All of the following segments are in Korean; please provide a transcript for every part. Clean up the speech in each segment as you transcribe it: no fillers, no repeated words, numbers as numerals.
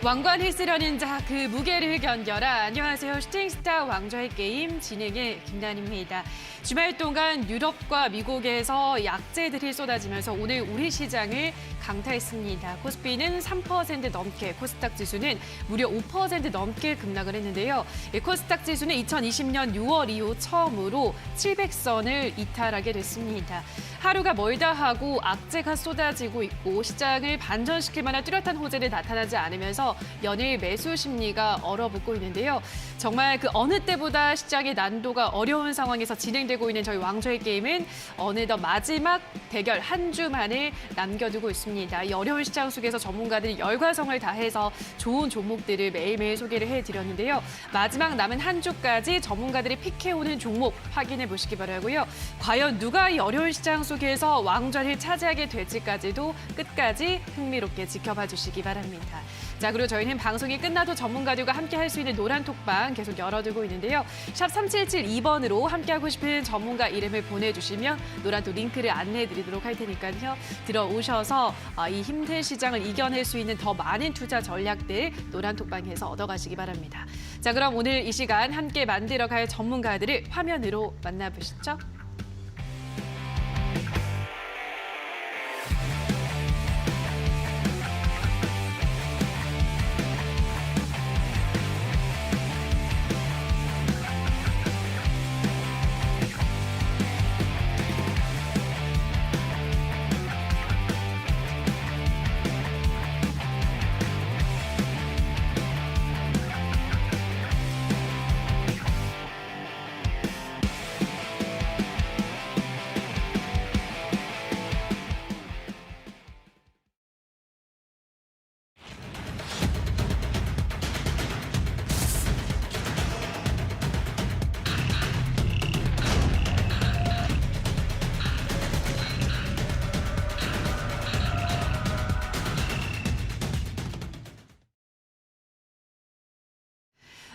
왕관 휩쓰려는 자, 그 무게를 견뎌라. 안녕하세요. 슈팅스타 왕좌의 게임 진행의 김단입니다. 주말 동안 유럽과 미국에서 약재들이 쏟아지면서 오늘 우리 시장을 강타했습니다. 코스피는 3% 넘게, 코스닥 지수는 무려 5% 넘게 급락을 했는데요. 코스닥 지수는 2020년 6월 이후 처음으로 700선을 이탈하게 됐습니다. 하루가 멀다 하고 악재가 쏟아지고 있고 시장을 반전시킬 만한 뚜렷한 호재는 나타나지 않으면서 연일 매수 심리가 얼어붙고 있는데요. 정말 그 어느 때보다 시장의 난도가 어려운 상황에서 진행되고 있는 저희 왕좌의 게임은 어느덧 마지막 대결 한 주만을 남겨두고 있습니다. 이 어려운 시장 속에서 전문가들이 열과성을 다해서 좋은 종목들을 매일매일 소개를 해드렸는데요. 마지막 남은 한 주까지 전문가들이 픽해오는 종목 확인해 보시기 바라고요. 과연 누가 이 어려운 시장 속에서 왕좌를 차지하게 될지까지도 끝까지 흥미롭게 지켜봐 주시기 바랍니다. 자, 그리고 저희는 방송이 끝나도 전문가들과 함께 할 수 있는 노란 톡방 계속 열어두고 있는데요. 샵 3772번으로 함께하고 싶은 전문가 이름을 보내주시면 노란 톡 링크를 안내해드리도록 할 테니까요. 들어오셔서 이 힘든 시장을 이겨낼 수 있는 더 많은 투자 전략들 노란 톡방에서 얻어가시기 바랍니다. 자, 그럼 오늘 이 시간 함께 만들어갈 전문가들을 화면으로 만나보시죠.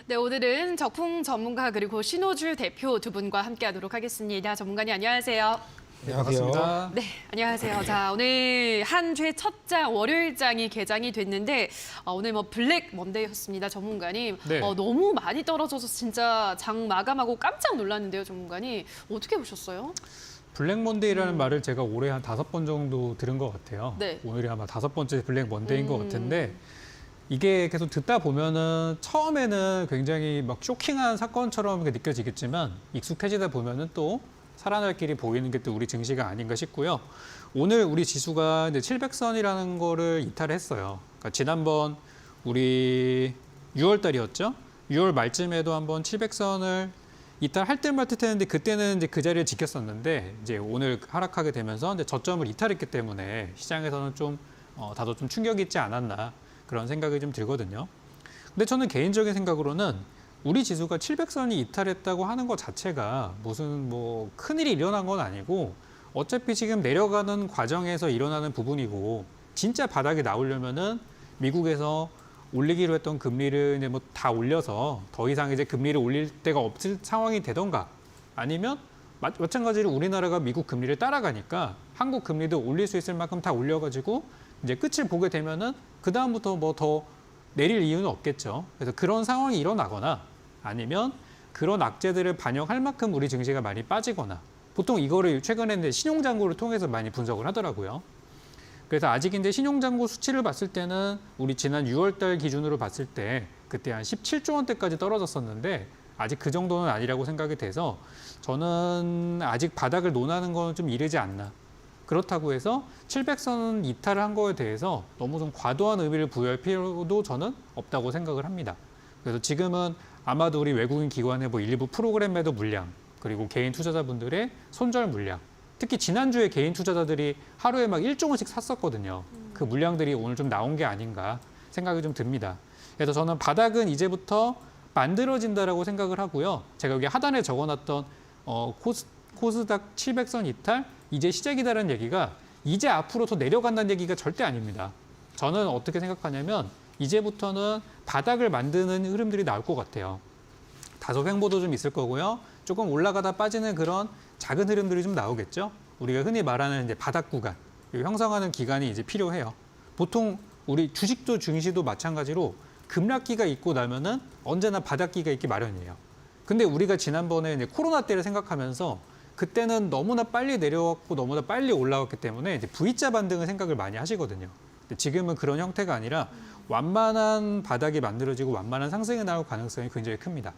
네, 오늘은 적풍 전문가 그리고 신호줄 대표 두 분과 함께하도록 하겠습니다. 전문가님 안녕하세요. 네, 반갑습니다. 네, 안녕하세요. 자, 오늘 한 주의 첫 장 월요일장이 개장이 됐는데 오늘 뭐 블랙 먼데이였습니다, 전문가님. 네. 너무 많이 떨어져서 진짜 장 마감하고 깜짝 놀랐는데요, 전문가님. 어떻게 보셨어요? 블랙 먼데이라는 말을 제가 올해 한 5번 정도 들은 것 같아요. 네. 오늘이 아마 5번째 블랙 먼데이인 것 같은데 이게 계속 듣다 보면은 처음에는 굉장히 막 쇼킹한 사건처럼 느껴지겠지만 익숙해지다 보면은 또 살아날 길이 보이는 게 또 우리 증시가 아닌가 싶고요. 오늘 우리 지수가 이제 700선이라는 거를 이탈했어요. 그러니까 지난번 우리 6월 달이었죠. 6월 말쯤에도 한번 700선을 이탈할 듯 말 듯 했는데 그때는 이제 그 자리를 지켰었는데 이제 오늘 하락하게 되면서 이제 저점을 이탈했기 때문에 시장에서는 좀 다소 좀 충격이 있지 않았나 그런 생각이 좀 들거든요. 근데 저는 개인적인 생각으로는 우리 지수가 700선이 이탈했다고 하는 것 자체가 무슨 뭐 큰일이 일어난 건 아니고 어차피 지금 내려가는 과정에서 일어나는 부분이고 진짜 바닥에 나오려면은 미국에서 올리기로 했던 금리를 이제 뭐 다 올려서 더 이상 이제 금리를 올릴 데가 없을 상황이 되던가 아니면 마찬가지로 우리나라가 미국 금리를 따라가니까 한국 금리도 올릴 수 있을 만큼 다 올려가지고 이제 끝을 보게 되면은 그 다음부터 뭐 더 내릴 이유는 없겠죠. 그래서 그런 상황이 일어나거나 아니면 그런 악재들을 반영할 만큼 우리 증시가 많이 빠지거나 보통 이거를 최근에 이제 신용잔고를 통해서 많이 분석을 하더라고요. 그래서 아직 이제 신용잔고 수치를 봤을 때는 우리 지난 6월 달 기준으로 봤을 때 그때 한 17조 원대까지 떨어졌었는데 아직 그 정도는 아니라고 생각이 돼서 저는 아직 바닥을 논하는 건 좀 이르지 않나. 그렇다고 해서 700선 이탈을 한 거에 대해서 너무 좀 과도한 의미를 부여할 필요도 저는 없다고 생각을 합니다. 그래서 지금은 아마도 우리 외국인 기관의 뭐 일부 프로그램 매도 물량 그리고 개인 투자자분들의 손절 물량 특히 지난주에 개인 투자자들이 하루에 막 1조 원씩 샀었거든요. 그 물량들이 오늘 좀 나온 게 아닌가 생각이 좀 듭니다. 그래서 저는 바닥은 이제부터 만들어진다라고 생각을 하고요. 제가 여기 하단에 적어놨던 코스닥 700선 이탈 이제 시작이다라는 얘기가 이제 앞으로 더 내려간다는 얘기가 절대 아닙니다. 저는 어떻게 생각하냐면 이제부터는 바닥을 만드는 흐름들이 나올 것 같아요. 다소 횡보도 좀 있을 거고요. 조금 올라가다 빠지는 그런 작은 흐름들이 좀 나오겠죠. 우리가 흔히 말하는 이제 바닥 구간, 형성하는 기간이 이제 필요해요. 보통 우리 주식도 증시도 마찬가지로 급락기가 있고 나면은 언제나 바닥기가 있기 마련이에요. 근데 우리가 지난번에 이제 코로나 때를 생각하면서 그때는 너무나 빨리 내려왔고 너무나 빨리 올라왔기 때문에 이제 V자 반등을 생각을 많이 하시거든요. 근데 지금은 그런 형태가 아니라 완만한 바닥이 만들어지고 완만한 상승이 나올 가능성이 굉장히 큽니다.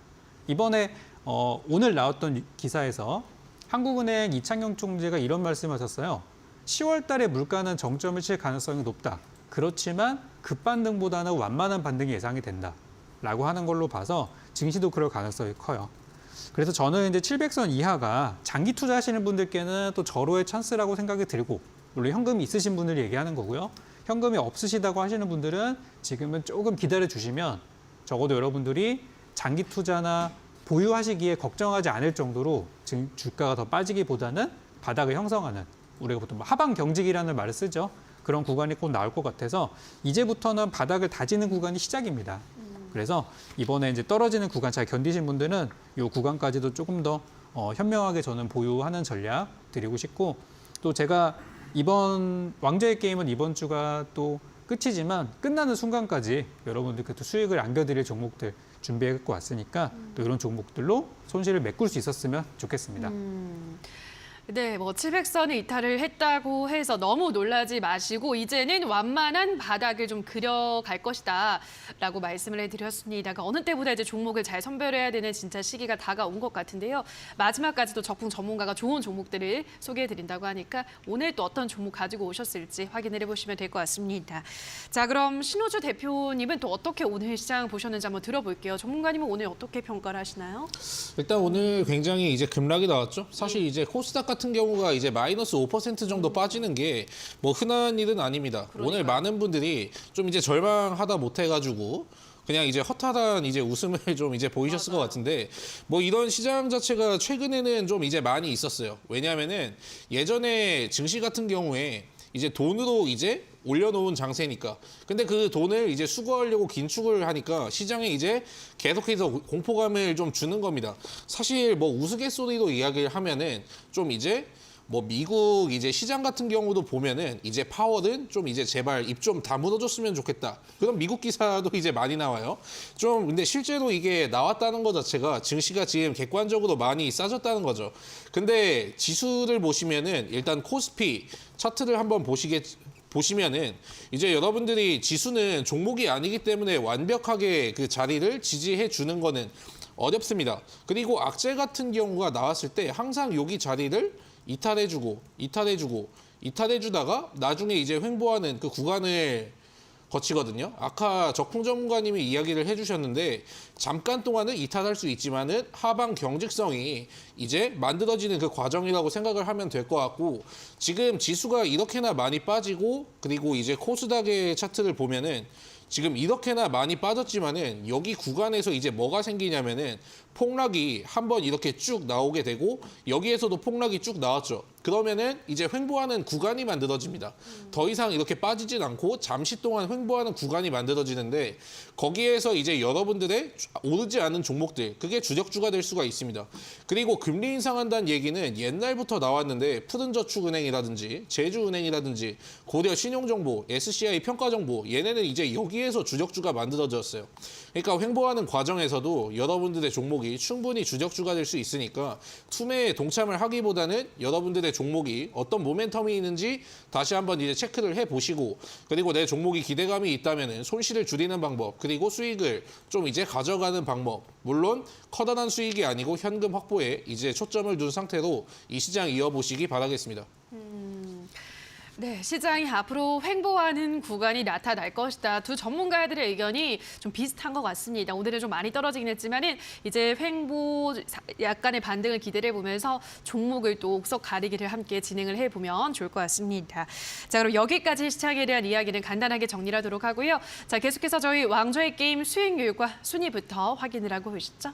이번에 오늘 나왔던 기사에서 한국은행 이창용 총재가 이런 말씀하셨어요. 10월 달에 물가는 정점을 칠 가능성이 높다. 그렇지만 급반등보다는 완만한 반등이 예상이 된다. 라고 하는 걸로 봐서 증시도 그럴 가능성이 커요. 그래서 저는 이제 700선 이하가 장기 투자하시는 분들께는 또 절호의 찬스라고 생각이 들고, 물론 현금이 있으신 분들 얘기하는 거고요. 현금이 없으시다고 하시는 분들은 지금은 조금 기다려 주시면 적어도 여러분들이 장기 투자나 보유하시기에 걱정하지 않을 정도로 주가가 더 빠지기보다는 바닥을 형성하는, 우리가 보통 하방 경직이라는 말을 쓰죠. 그런 구간이 꼭 나올 것 같아서 이제부터는 바닥을 다지는 구간이 시작입니다. 그래서 이번에 이제 떨어지는 구간 잘 견디신 분들은 이 구간까지도 조금 더 현명하게 저는 보유하는 전략 드리고 싶고, 또 제가 이번 왕좌의 게임은 이번 주가 또 끝이지만 끝나는 순간까지 여러분들께 또 수익을 안겨드릴 종목들 준비해 갖고 왔으니까 또 이런 종목들로 손실을 메꿀 수 있었으면 좋겠습니다. 네, 뭐 700선을 이탈을 했다고 해서 너무 놀라지 마시고 이제는 완만한 바닥을 좀 그려갈 것이다 라고 말씀을 해드렸습니다. 그러니까 어느 때보다 이제 종목을 잘 선별해야 되는 진짜 시기가 다가온 것 같은데요. 마지막까지도 적풍 전문가가 좋은 종목들을 소개해드린다고 하니까 오늘 또 어떤 종목 가지고 오셨을지 확인을 해보시면 될 것 같습니다. 자, 그럼 신호주 대표님은 또 어떻게 오늘 시장 보셨는지 한번 들어볼게요. 전문가님은 오늘 어떻게 평가를 하시나요? 일단 오늘 굉장히 이제 급락이 나왔죠. 사실 이제 코스닥 같은 경우가 이제 마이너스 5% 정도 빠지는 게 뭐 흔한 일은 아닙니다. 그러니까요. 오늘 많은 분들이 좀 이제 절망하다 못해가지고 그냥 이제 허탈한 이제 웃음을 좀 이제 보이셨을 것 같은데, 뭐 이런 시장 자체가 최근에는 좀 이제 많이 있었어요. 왜냐하면은 예전에 증시 같은 경우에 이제 돈으로 이제 올려놓은 장세니까. 근데 그 돈을 이제 수거하려고 긴축을 하니까 시장에 이제 계속해서 공포감을 좀 주는 겁니다. 사실 뭐 우스갯소리로 이야기를 하면은 좀 이제 뭐 미국 이제 시장 같은 경우도 보면은 이제 파월은 좀 이제 제발 입 좀 다물어줬으면 좋겠다. 그런 미국 기사도 이제 많이 나와요. 좀 근데 실제로 이게 나왔다는 것 자체가 증시가 지금 객관적으로 많이 싸졌다는 거죠. 근데 지수를 보시면은 일단 코스피 차트를 한번 보시면은 이제 여러분들이 지수는 종목이 아니기 때문에 완벽하게 그 자리를 지지해 주는 거는 어렵습니다. 그리고 악재 같은 경우가 나왔을 때 항상 여기 자리를 이탈해주다가 나중에 이제 횡보하는 그 구간을 거치거든요. 아까 적풍 전문가님이 이야기를 해주셨는데 잠깐 동안은 이탈할 수 있지만은 하방 경직성이 이제 만들어지는 그 과정이라고 생각을 하면 될 것 같고, 지금 지수가 이렇게나 많이 빠지고 그리고 이제 코스닥의 차트를 보면은 지금 이렇게나 많이 빠졌지만은 여기 구간에서 이제 뭐가 생기냐면은 폭락이 한번 이렇게 쭉 나오게 되고 여기에서도 폭락이 쭉 나왔죠. 그러면은 이제 횡보하는 구간이 만들어집니다. 더 이상 이렇게 빠지진 않고 잠시 동안 횡보하는 구간이 만들어지는데 거기에서 이제 여러분들의 오르지 않은 종목들, 그게 주력주가 될 수가 있습니다. 그리고 금리 인상한다는 얘기는 옛날부터 나왔는데 푸른저축은행이라든지 제주은행이라든지 고려 신용정보, SCI 평가정보, 얘네는 이제 여기에서 주력주가 만들어졌어요. 그러니까 횡보하는 과정에서도 여러분들의 종목이 충분히 주력주가 될 수 있으니까 투매에 동참을 하기보다는 여러분들의 종목이 어떤 모멘텀이 있는지 다시 한번 이제 체크를 해보시고, 그리고 내 종목이 기대감이 있다면은 손실을 줄이는 방법, 그리고 수익을 좀 이제 가져가는 방법, 물론 커다란 수익이 아니고 현금 확보에 이제 초점을 둔 상태로 이 시장 이어보시기 바라겠습니다. 네, 시장이 앞으로 횡보하는 구간이 나타날 것이다. 두 전문가들의 의견이 좀 비슷한 것 같습니다. 오늘은 좀 많이 떨어지긴 했지만은 이제 횡보 약간의 반등을 기대를 해보면서 종목을 또 옥석 가리기를 함께 진행을 해보면 좋을 것 같습니다. 자, 그럼 여기까지 시장에 대한 이야기는 간단하게 정리하도록 하고요. 자, 계속해서 저희 왕좌의 게임 수익률과 순위부터 확인을 하고 오시죠.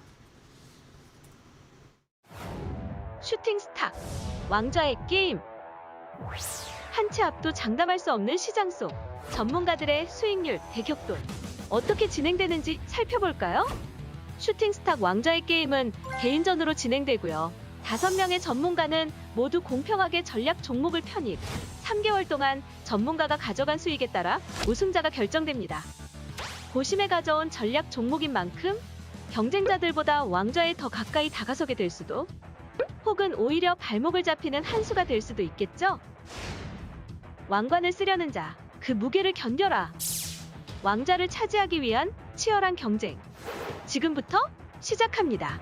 슈팅스타, 왕좌의 게임. 한 치 앞도 장담할 수 없는 시장 속 전문가들의 수익률 대격돌. 어떻게 진행되는지 살펴볼까요? 슈팅스타 왕좌의 게임은 개인전으로 진행되고요. 5명의 전문가는 모두 공평하게 전략 종목을 편입. 3개월 동안 전문가가 가져간 수익에 따라 우승자가 결정됩니다. 고심에 가져온 전략 종목인 만큼 경쟁자들보다 왕좌에 더 가까이 다가서게 될 수도, 혹은 오히려 발목을 잡히는 한 수가 될 수도 있겠죠? 왕관을 쓰려는 자, 그 무게를 견뎌라. 왕자를 차지하기 위한 치열한 경쟁. 지금부터 시작합니다.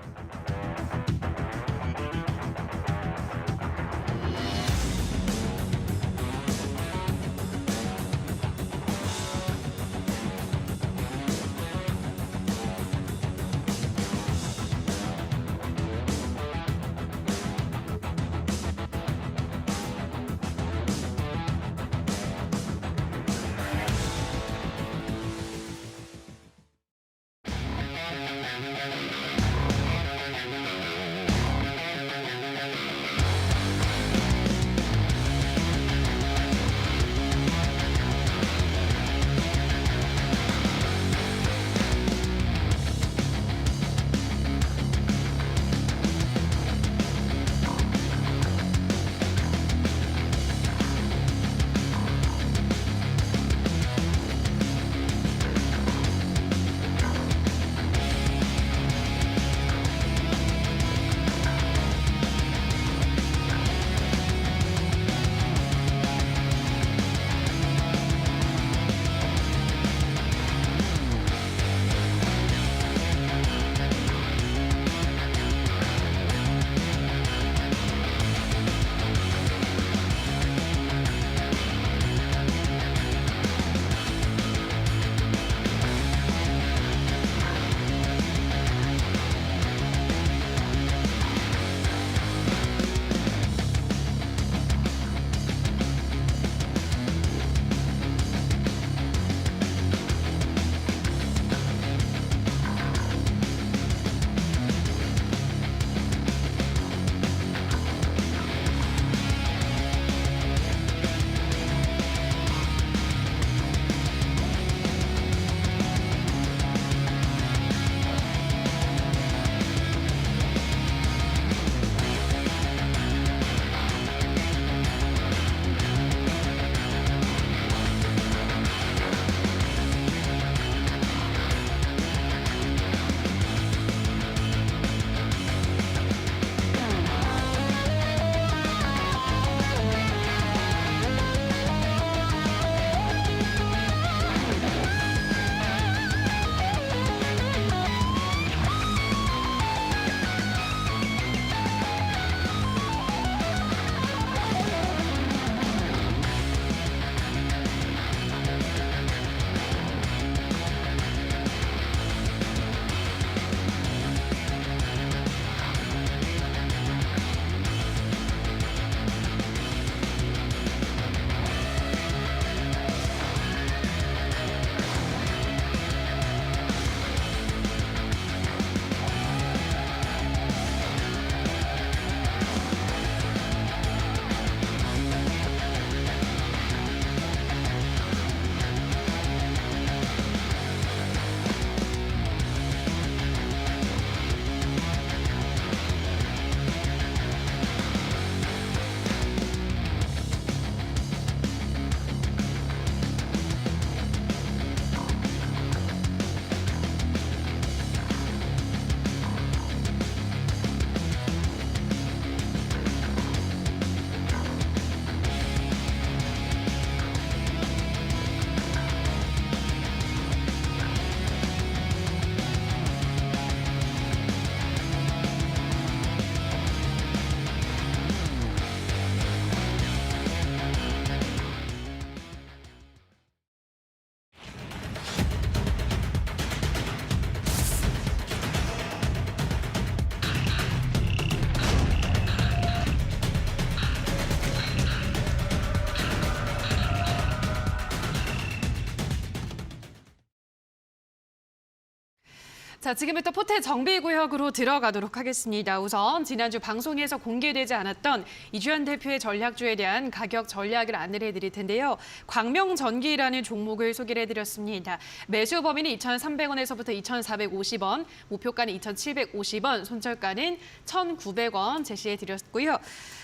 자, 지금부터 포트 정비구역으로 들어가도록 하겠습니다. 우선 지난주 방송에서 공개되지 않았던 이주연 대표의 전략주에 대한 가격 전략을 안내를 해드릴 텐데요. 광명전기라는 종목을 소개를 해드렸습니다. 매수 범위는 2,300원에서부터 2,450원, 목표가는 2,750원, 손절가는 1,900원 제시해드렸고요.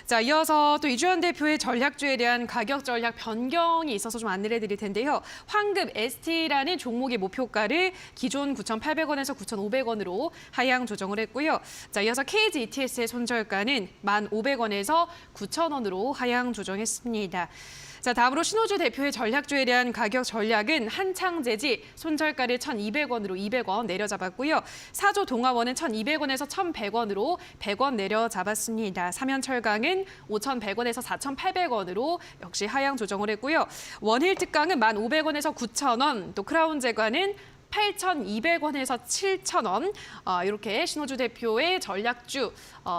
자, 이어서 또 이주연 대표의 전략주에 대한 가격 전략 변경이 있어서 좀 안내를 해드릴 텐데요. 황금 ST라는 종목의 목표가를 기존 9,800원에서 9,500원으로 하향 조정을 했고요. 자, 이어서 KG ETS의 손절가는 1,500원에서 9,000원으로 하향 조정했습니다. 자, 다음으로 신호주 대표의 전략주에 대한 가격 전략은 한창재지 손절가를 1,200원으로 200원 내려잡았고요. 사조 동아원은 1,200원에서 1,100원으로 100원 내려잡았습니다. 삼연철강은 5,100원에서 4,800원으로 역시 하향 조정을 했고요. 원힐특강은 1,500원에서 9,000원, 또 크라운제과는 8,200원에서 7,000원 이렇게 신호주 대표의 전략주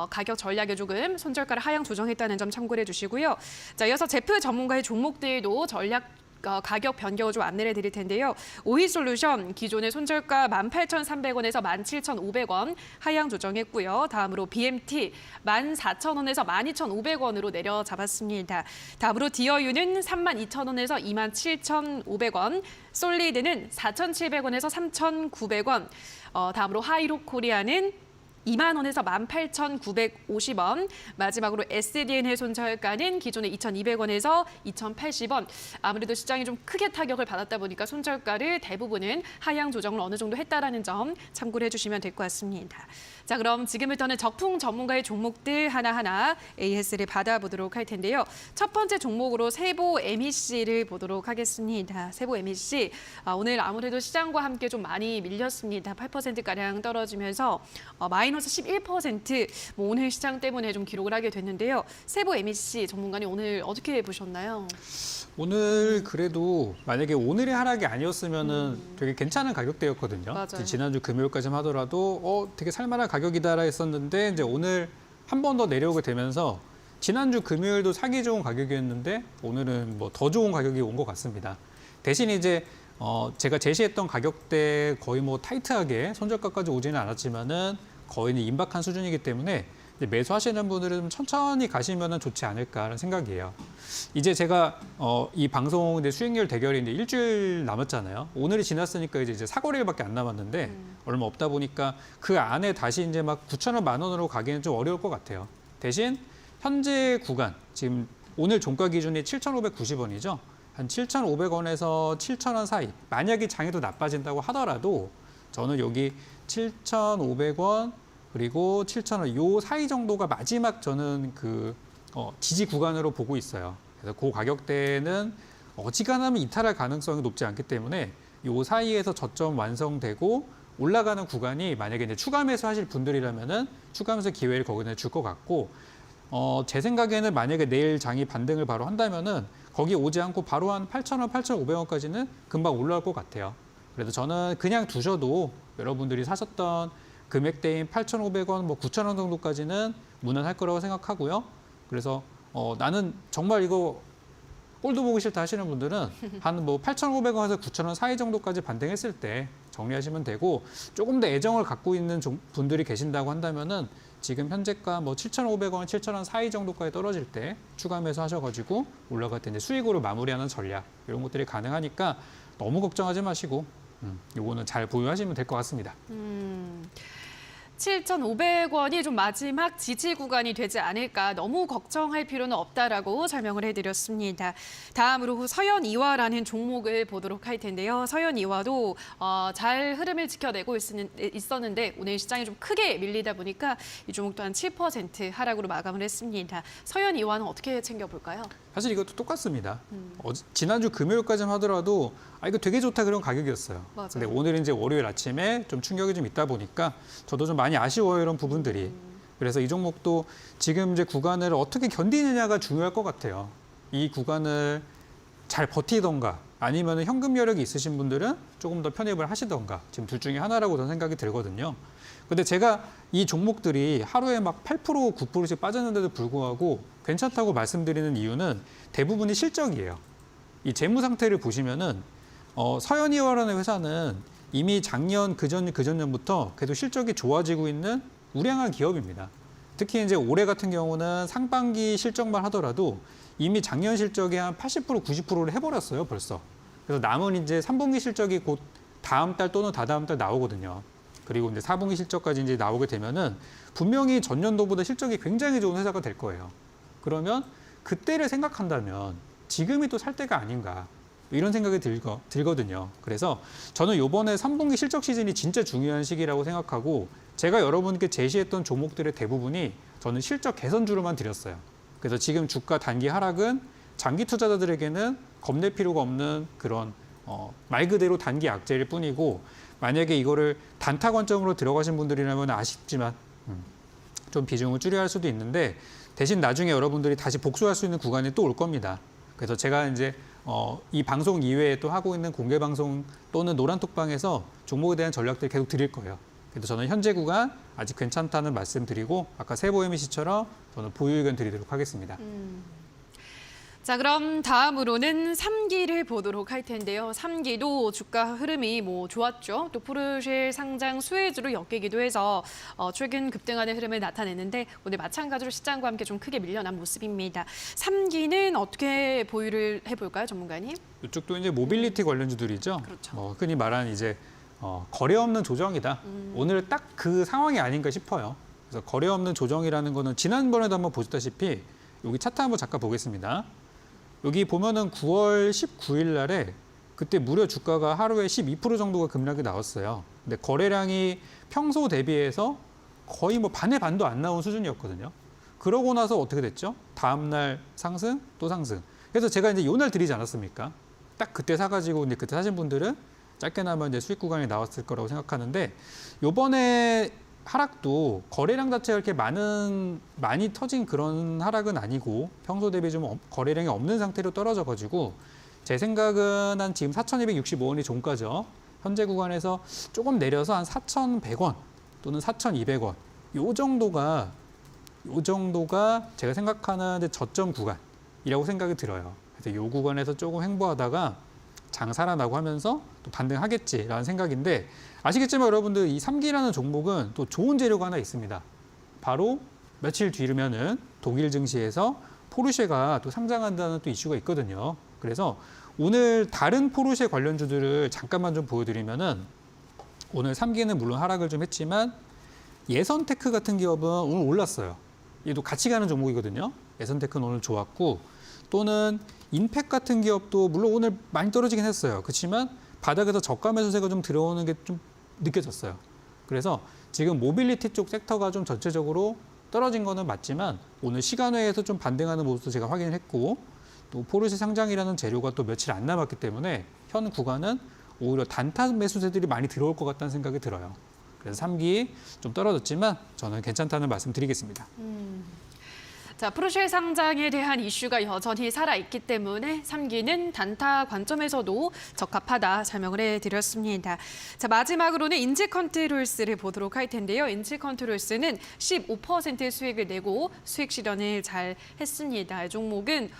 가격 전략에 조금 손절가를 하향 조정했다는 점 참고해 주시고요. 자, 이어서 제프 전문가의 종목들도 전략 가격 변경을 좀 안내를 드릴 텐데요. 오히솔루션 기존의 손절가 18,300원에서 17,500원 하향 조정했고요. 다음으로 BMT 14,000원에서 12,500원으로 내려잡았습니다. 다음으로 디어유는 32,000원에서 27,500원, 솔리드는 4,700원에서 3,900원, 다음으로 하이로코리아는 2만 원에서 18,950원, 마지막으로 SDN의 손절가는 기존의 2,200원에서 2,080원. 아무래도 시장이 좀 크게 타격을 받았다 보니까 손절가를 대부분은 하향 조정을 어느 정도 했다라는 점 참고를 해주시면 될 것 같습니다. 자, 그럼 지금부터는 적풍 전문가의 종목들 하나하나 AS를 받아보도록 할 텐데요. 첫 번째 종목으로 세보 MEC를 보도록 하겠습니다. 세보 MEC 오늘 아무래도 시장과 함께 좀 많이 밀렸습니다. 8%가량 떨어지면서 마이너스 11% 오늘 시장 때문에 좀 기록을 하게 됐는데요. 세보 MEC 전문가님 오늘 어떻게 보셨나요? 오늘 그래도 만약에 오늘의 하락이 아니었으면은 되게 괜찮은 가격대였거든요. 맞아요. 지난주 금요일까지만 하더라도 되게 살만한 가격이다라 했었는데 이제 오늘 한 번 더 내려오게 되면서 지난주 금요일도 사기 좋은 가격이었는데 오늘은 뭐 더 좋은 가격이 온 것 같습니다. 대신 이제 제가 제시했던 가격대 거의 뭐 타이트하게 손절가까지 오지는 않았지만은 거의 임박한 수준이기 때문에 매수하시는 분들은 좀 천천히 가시면 좋지 않을까라는 생각이에요. 이제 제가 이 방송 이제 수익률 대결이 이제 일주일 남았잖아요. 오늘이 지났으니까 이제 사거리일밖에 안 남았는데 얼마 없다 보니까 그 안에 다시 이제 막 9,000원, 10,000원으로 가기는 좀 어려울 것 같아요. 대신 현재 구간 지금 오늘 종가 기준이 7,590원이죠. 한 7,500원에서 7,000원 사이. 만약에 장이 더 나빠진다고 하더라도 저는 여기 7,500원 그리고 7,000원 요 사이 정도가 마지막 저는 그 지지 구간으로 보고 있어요. 그래서 그 가격대는 어지간하면 이탈할 가능성이 높지 않기 때문에 요 사이에서 저점 완성되고 올라가는 구간이 만약에 이제 추가 매수하실 분들이라면은 추가 매수 기회를 거기다 줄 것 같고 제 생각에는 만약에 내일 장이 반등을 바로 한다면은 거기 오지 않고 바로 한 8,000원, 8,500원까지는 금방 올라올 것 같아요. 그래서 저는 그냥 두셔도 여러분들이 사셨던 금액대인 8,500원, 뭐 9,000원 정도까지는 무난할 거라고 생각하고요. 그래서 나는 정말 이거 꼴도 보기 싫다 하시는 분들은 한 뭐 8,500원에서 9,000원 사이 정도까지 반등했을 때 정리하시면 되고 조금 더 애정을 갖고 있는 분들이 계신다고 한다면은 지금 현재가 뭐 7,500원, 7,000원 사이 정도까지 떨어질 때 추가 매수하셔가지고 올라갈 때 이제 수익으로 마무리하는 전략 이런 것들이 가능하니까 너무 걱정하지 마시고 요거는 잘 보유하시면 될 것 같습니다. 7,500원이 좀 마지막 지지 구간이 되지 않을까 너무 걱정할 필요는 없다라고 설명을 해드렸습니다. 다음으로 서현이화라는 종목을 보도록 할 텐데요. 서현이화도 잘 흐름을 지켜내고 있었는데 오늘 시장이 좀 크게 밀리다 보니까 이 종목도 한 7% 하락으로 마감을 했습니다. 서현이화는 어떻게 챙겨볼까요? 사실 이것도 똑같습니다. 지난주 금요일까지만 하더라도 이거 되게 좋다 그런 가격이었어요. 맞아요. 근데 오늘 이제 월요일 아침에 좀 충격이 좀 있다 보니까 저도 좀 많이 아쉬워요, 이런 부분들이. 그래서 이 종목도 지금 이제 구간을 어떻게 견디느냐가 중요할 것 같아요. 이 구간을 잘 버티던가 아니면 현금 여력이 있으신 분들은 조금 더 편입을 하시던가 지금 둘 중에 하나라고 저는 생각이 들거든요. 근데 제가 이 종목들이 하루에 막 8%, 9%씩 빠졌는데도 불구하고 괜찮다고 말씀드리는 이유는 대부분이 실적이에요. 이 재무 상태를 보시면은 서현이화라는 회사는 이미 작년 그전년부터 계속 실적이 좋아지고 있는 우량한 기업입니다. 특히 이제 올해 같은 경우는 상반기 실적만 하더라도 이미 작년 실적의 한 80% 90%를 해버렸어요, 벌써. 그래서 남은 이제 3분기 실적이 곧 다음 달 또는 다다음 달 나오거든요. 그리고 이제 4분기 실적까지 이제 나오게 되면은 분명히 전년도보다 실적이 굉장히 좋은 회사가 될 거예요. 그러면 그때를 생각한다면 지금이 또 살 때가 아닌가. 이런 생각이 들거든요. 그래서 저는 이번에 3분기 실적 시즌이 진짜 중요한 시기라고 생각하고 제가 여러분께 제시했던 종목들의 대부분이 저는 실적 개선주로만 드렸어요. 그래서 지금 주가 단기 하락은 장기 투자자들에게는 겁낼 필요가 없는 그런 말 그대로 단기 악재일 뿐이고 만약에 이거를 단타 관점으로 들어가신 분들이라면 아쉽지만 좀 비중을 줄여야 할 수도 있는데 대신 나중에 여러분들이 다시 복수할 수 있는 구간이 또 올 겁니다. 그래서 제가 이제 이 방송 이외에 또 하고 있는 공개 방송 또는 노란톡방에서 종목에 대한 전략들 계속 드릴 거예요. 그래서 저는 현재 구간 아직 괜찮다는 말씀드리고 아까 세보에미씨처럼 저는 보유 의견 드리도록 하겠습니다. 자, 그럼 다음으로는 3기를 보도록 할 텐데요. 3기도 주가 흐름이 좋았죠. 또 포르쉐 상장 수혜주로 엮이기도 해서 최근 급등하는 흐름을 나타냈는데 오늘 마찬가지로 시장과 함께 좀 크게 밀려난 모습입니다. 3기는 어떻게 보유를 해볼까요, 전문가님? 이쪽도 이제 모빌리티 관련주들이죠. 그렇죠. 흔히 말하는 이제 거래 없는 조정이다. 오늘 딱 그 상황이 아닌가 싶어요. 그래서 거래 없는 조정이라는 거는 지난번에도 한번 보셨다시피 여기 차트 한번 잠깐 보겠습니다. 여기 보면은 9월 19일 날에 그때 무려 주가가 하루에 12% 정도가 급락이 나왔어요. 근데 거래량이 평소 대비해서 거의 반의 반도 안 나온 수준이었거든요. 그러고 나서 어떻게 됐죠? 다음 날 상승, 또 상승. 그래서 제가 이제 요날 드리지 않았습니까? 딱 그때 사가지고 이제 그때 사신 분들은 짧게나마 이제 수익 구간이 나왔을 거라고 생각하는데 요번에 하락도 거래량 자체가 이렇게 많이 터진 그런 하락은 아니고 평소 대비 좀 거래량이 없는 상태로 떨어져가지고 제 생각은 한 지금 4,265원이 종가죠. 현재 구간에서 조금 내려서 한 4,100원 또는 4,200원 요 정도가 제가 생각하는 저점 구간이라고 생각이 들어요. 그래서 요 구간에서 조금 횡보하다가 장 살아나고 하면서 또 반등하겠지라는 생각인데 아시겠지만 여러분들 이 3기라는 종목은 또 좋은 재료가 하나 있습니다. 바로 며칠 뒤면은 독일 증시에서 포르쉐가 또 상장한다는 또 이슈가 있거든요. 그래서 오늘 다른 포르쉐 관련주들을 잠깐만 좀 보여드리면은 오늘 3기는 물론 하락을 좀 했지만 예선테크 같은 기업은 오늘 올랐어요. 얘도 같이 가는 종목이거든요. 예선테크는 오늘 좋았고 또는 인팩 같은 기업도 물론 오늘 많이 떨어지긴 했어요. 그렇지만 바닥에서 저가 매수세가 좀 들어오는 게 좀 느껴졌어요. 그래서 지금 모빌리티 쪽 섹터가 좀 전체적으로 떨어진 거는 맞지만 오늘 시간외에서 좀 반등하는 모습도 제가 확인을 했고 또 포르쉐 상장이라는 재료가 또 며칠 안 남았기 때문에 현 구간은 오히려 단타 매수세들이 많이 들어올 것 같다는 생각이 들어요. 그래서 3기 좀 떨어졌지만 저는 괜찮다는 말씀 드리겠습니다. 자, 포르쉐 상장에 대한 이슈가 여전히 살아있기 때문에 3기는 단타 관점에서도 적합하다 설명을 해드렸습니다. 자, 마지막으로는 인지컨트롤스를 보도록 할 텐데요. 인지컨트롤스는 15% 수익을 내고 수익 실현을 잘 했습니다. 이 종목은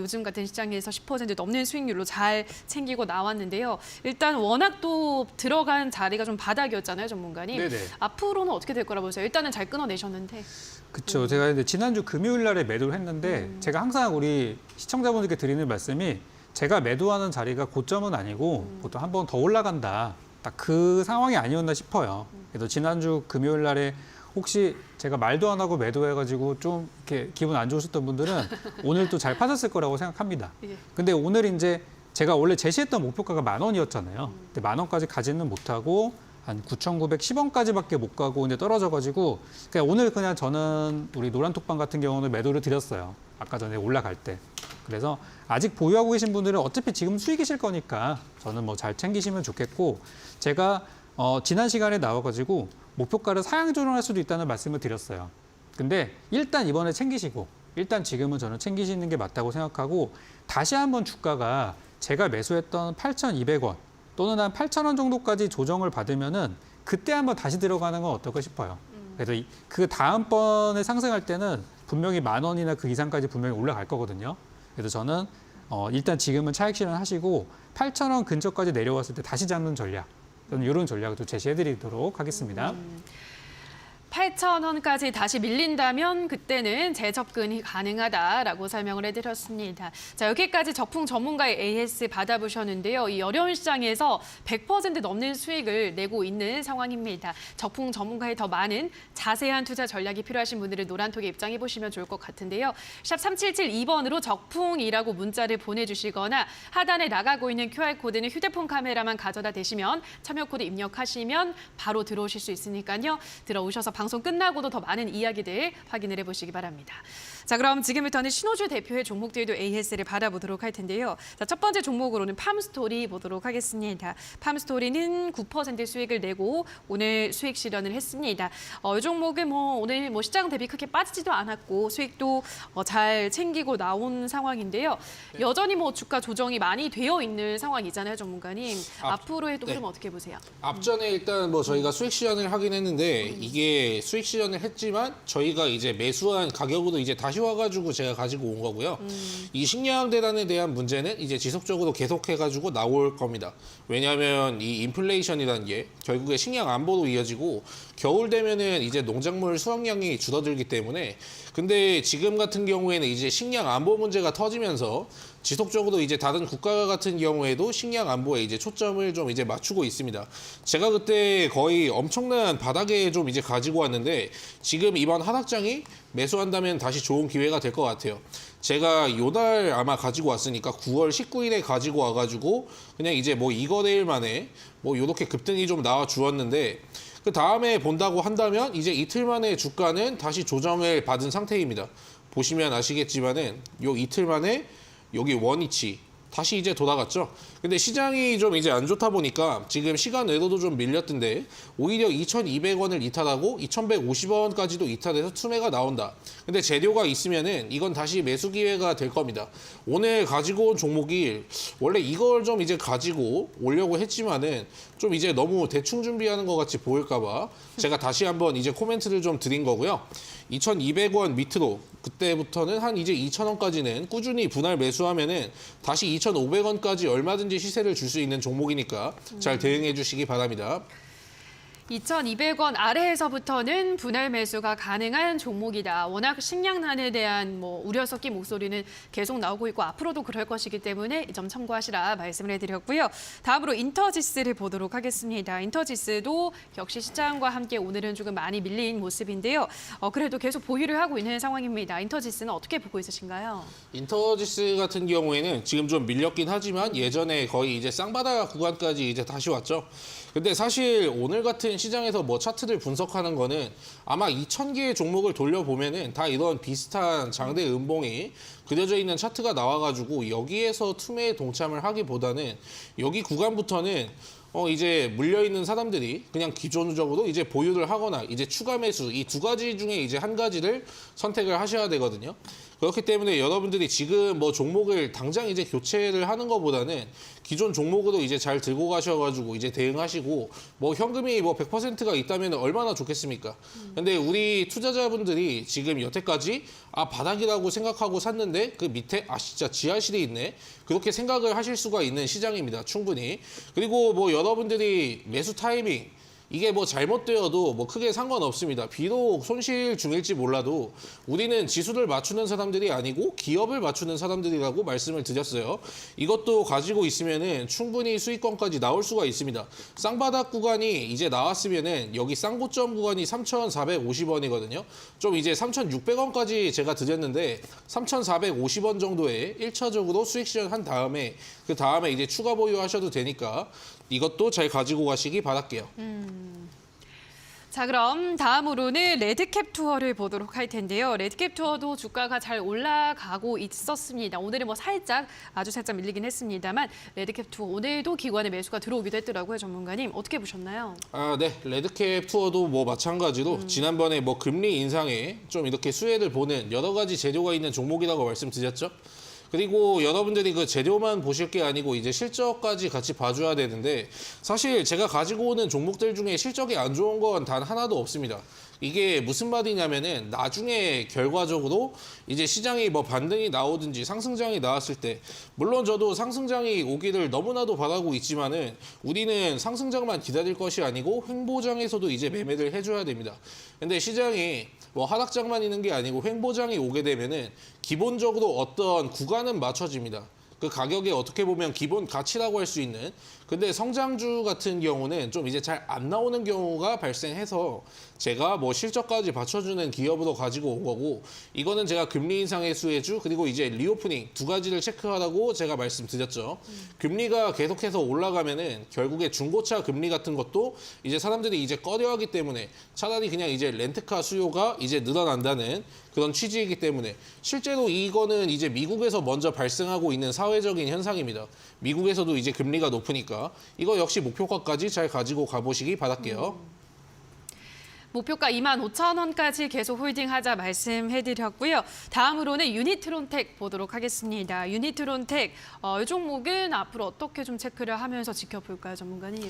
요즘 같은 시장에서 10% 넘는 수익률로 잘 챙기고 나왔는데요. 일단 워낙 또 들어간 자리가 좀 바닥이었잖아요, 전문가님. 네네. 앞으로는 어떻게 될 거라 보세요? 일단은 잘 끊어내셨는데. 그렇죠. 제가 이제 지난주 금요일 날에 매도를 했는데 제가 항상 우리 시청자분들께 드리는 말씀이 제가 매도하는 자리가 고점은 아니고 보통 한 번 더 올라간다. 딱 그 상황이 아니었나 싶어요. 그래서 지난주 금요일 날에 혹시 제가 말도 안 하고 매도해가지고 좀 이렇게 기분 안 좋으셨던 분들은 오늘 또 잘 파셨을 거라고 생각합니다. 근데 오늘 이제 제가 원래 제시했던 목표가가 10,000원이었잖아요. 근데 10,000원까지 가지는 못하고 한 9,910원까지밖에 못 가고 이제 떨어져가지고 오늘 그냥 저는 우리 노란톡방 같은 경우는 매도를 드렸어요. 아까 전에 올라갈 때. 그래서 아직 보유하고 계신 분들은 어차피 지금 수익이실 거니까 저는 잘 챙기시면 좋겠고 제가 지난 시간에 나와가지고 목표가를 사양 조정할 수도 있다는 말씀을 드렸어요. 근데 일단 이번에 챙기시고 일단 지금은 저는 챙기시는 게 맞다고 생각하고 다시 한번 주가가 제가 매수했던 8,200원 또는 한 8,000원 정도까지 조정을 받으면은 그때 한번 다시 들어가는 건 어떨까 싶어요. 그래서 그 다음번에 상승할 때는 분명히 10,000원이나 그 이상까지 분명히 올라갈 거거든요. 그래서 저는 일단 지금은 차익 실현하시고 8,000원 근처까지 내려왔을 때 다시 잡는 전략. 저는 이런 전략도 제시해드리도록 하겠습니다. 8,000원까지 다시 밀린다면 그때는 재접근이 가능하다라고 설명을 해드렸습니다. 자, 여기까지 적풍 전문가의 AS 받아보셨는데요. 이 어려운 시장에서 100% 넘는 수익을 내고 있는 상황입니다. 적풍 전문가의 더 많은 자세한 투자 전략이 필요하신 분들은 노란톡에 입장해 보시면 좋을 것 같은데요. 샵 3772번으로 적풍이라고 문자를 보내주시거나 하단에 나가고 있는 QR코드는 휴대폰 카메라만 가져다 대시면 참여 코드 입력하시면 바로 들어오실 수 있으니까요. 들어오셔서 방송 끝나고도 더 많은 이야기들 확인을 해보시기 바랍니다. 자, 그럼 지금부터는 신호주 대표의 종목들도 AS를 받아보도록 할 텐데요. 자, 첫 번째 종목으로는 팜스토리 보도록 하겠습니다. 팜스토리는 9% 수익을 내고 오늘 수익 실현을 했습니다. 이 종목은 오늘 시장 대비 크게 빠지지도 않았고 수익도 잘 챙기고 나온 상황인데요. 여전히 주가 조정이 많이 되어 있는 상황이잖아요, 전문가님. 앞으로의 또 흐름 어떻게 보세요? 앞전에 일단 저희가 수익 실현을 하긴 했는데 이게 수익 실현을 했지만 저희가 이제 매수한 가격으로 이제 다시 와가지고 제가 가지고 온 거고요. 이 식량 대란에 대한 문제는 이제 지속적으로 계속해가지고 나올 겁니다. 왜냐하면 이 인플레이션이라는 게 결국에 식량 안보로 이어지고 겨울 되면은 이제 농작물 수확량이 줄어들기 때문에 근데 지금 같은 경우에는 이제 식량 안보 문제가 터지면서 지속적으로 이제 다른 국가 같은 경우에도 식량 안보에 이제 초점을 좀 이제 맞추고 있습니다. 제가 그때 거의 엄청난 바닥에 좀 이제 가지고 왔는데 지금 이번 하락장이 매수한다면 다시 좋은 기회가 될 것 같아요. 제가 요날 아마 가지고 왔으니까 9월 19일에 가지고 와가지고 그냥 이제 이거래일 만에 요렇게 급등이 좀 나와 주었는데 그 다음에 본다고 한다면 이제 이틀 만에 주가는 다시 조정을 받은 상태입니다. 보시면 아시겠지만은 요 이틀 만에 여기 원위치 다시 이제 돌아갔죠. 근데 시장이 좀 이제 안 좋다 보니까 지금 시간 외로도 좀 밀렸던데 오히려 2,200원을 이탈하고 2,150원까지도 이탈해서 투매가 나온다. 근데 재료가 있으면은 이건 다시 매수 기회가 될 겁니다. 오늘 가지고 온 종목이 원래 이걸 좀 이제 가지고 오려고 했지만은 좀 이제 너무 대충 준비하는 것 같이 보일까봐 제가 다시 한번 이제 코멘트를 좀 드린 거고요. 2,200원 밑으로 그때부터는 한 이제 2,000원까지는 꾸준히 분할 매수하면은 다시 2,500원까지 얼마든지 시세를 줄 수 있는 종목이니까 잘 대응해 주시기 바랍니다. 2,200원 아래에서부터는 분할 매수가 가능한 종목이다. 워낙 식량난에 대한 우려 섞인 목소리는 계속 나오고 있고 앞으로도 그럴 것이기 때문에 이 점 참고하시라 말씀을 해드렸고요. 다음으로 인터지스를 보도록 하겠습니다. 인터지스도 역시 시장과 함께 오늘은 조금 많이 밀린 모습인데요. 그래도 계속 보유를 하고 있는 상황입니다. 인터지스는 어떻게 보고 있으신가요? 인터지스 같은 경우에는 지금 좀 밀렸긴 하지만 예전에 거의 이제 쌍바닥 구간까지 이제 다시 왔죠. 근데 사실 오늘 같은 시장에서 차트를 분석하는 거는 아마 2,000개의 종목을 돌려보면은 다 이런 비슷한 장대 음봉이 그려져 있는 차트가 나와가지고 여기에서 투매에 동참을 하기보다는 여기 구간부터는 이제 물려있는 사람들이 그냥 기존적으로 이제 보유를 하거나 이제 추가 매수 이 두 가지 중에 이제 한 가지를 선택을 하셔야 되거든요. 그렇기 때문에 여러분들이 지금 종목을 당장 이제 교체를 하는 것보다는 기존 종목으로 이제 잘 들고 가셔가지고 이제 대응하시고 현금이 100%가 있다면 얼마나 좋겠습니까? 근데 우리 투자자분들이 지금 여태까지 바닥이라고 생각하고 샀는데 그 밑에 진짜 지하실이 있네. 그렇게 생각을 하실 수가 있는 시장입니다. 충분히. 그리고 여러분들이 매수 타이밍 이게 잘못되어도 크게 상관없습니다. 비록 손실 중일지 몰라도 우리는 지수를 맞추는 사람들이 아니고 기업을 맞추는 사람들이라고 말씀을 드렸어요. 이것도 가지고 있으면은 충분히 수익권까지 나올 수가 있습니다. 쌍바닥 구간이 이제 나왔으면은 여기 쌍고점 구간이 3,450원이거든요. 좀 이제 3,600원까지 제가 드렸는데 3,450원 정도에 1차적으로 수익 실현한 다음에 그 다음에 이제 추가 보유하셔도 되니까 이것도 잘 가지고 가시기 바랄게요. 자, 그럼 다음으로는 레드캡 투어를 보도록 할 텐데요. 레드캡 투어도 주가가 잘 올라가고 있었습니다. 오늘은 아주 살짝 밀리긴 했습니다만 레드캡 투어 오늘도 기관의 매수가 들어오기도 했더라고요, 전문가님. 어떻게 보셨나요? 네. 레드캡 투어도 마찬가지로 지난번에 금리 인상에 좀 이렇게 수혜를 보는 여러 가지 재료가 있는 종목이라고 말씀드렸죠. 그리고 여러분들이 그 재료만 보실 게 아니고 이제 실적까지 같이 봐줘야 되는데 사실 제가 가지고 오는 종목들 중에 실적이 안 좋은 건 단 하나도 없습니다. 이게 무슨 말이냐면은 나중에 결과적으로 이제 시장이 뭐 반등이 나오든지 상승장이 나왔을 때 물론 저도 상승장이 오기를 너무나도 바라고 있지만은 우리는 상승장만 기다릴 것이 아니고 횡보장에서도 이제 매매를 해줘야 됩니다. 근데 시장이 뭐 하락장만 있는 게 아니고 횡보장이 오게 되면은 기본적으로 어떤 구간은 맞춰집니다. 그 가격에 어떻게 보면 기본 가치라고 할 수 있는 근데 성장주 같은 경우는 좀 이제 잘 안 나오는 경우가 발생해서 제가 뭐 실적까지 받쳐주는 기업으로 가지고 온 거고 이거는 제가 금리 인상의 수혜주 그리고 이제 리오프닝 두 가지를 체크하라고 제가 말씀드렸죠. 금리가 계속해서 올라가면은 결국에 중고차 금리 같은 것도 이제 사람들이 이제 꺼려하기 때문에 차라리 그냥 이제 렌트카 수요가 이제 늘어난다는 그런 취지이기 때문에 실제로 이거는 이제 미국에서 먼저 발생하고 있는 사회적인 현상입니다. 미국에서도 이제 금리가 높으니까 이거 역시 목표가까지 잘 가지고 가보시기 바랄게요. 목표가 25,000원까지 계속 홀딩하자 말씀해드렸고요. 다음으로는 유니트론텍 보도록 하겠습니다. 유니트론텍, 이 종목은 앞으로 어떻게 좀 체크를 하면서 지켜볼까요, 전문가님?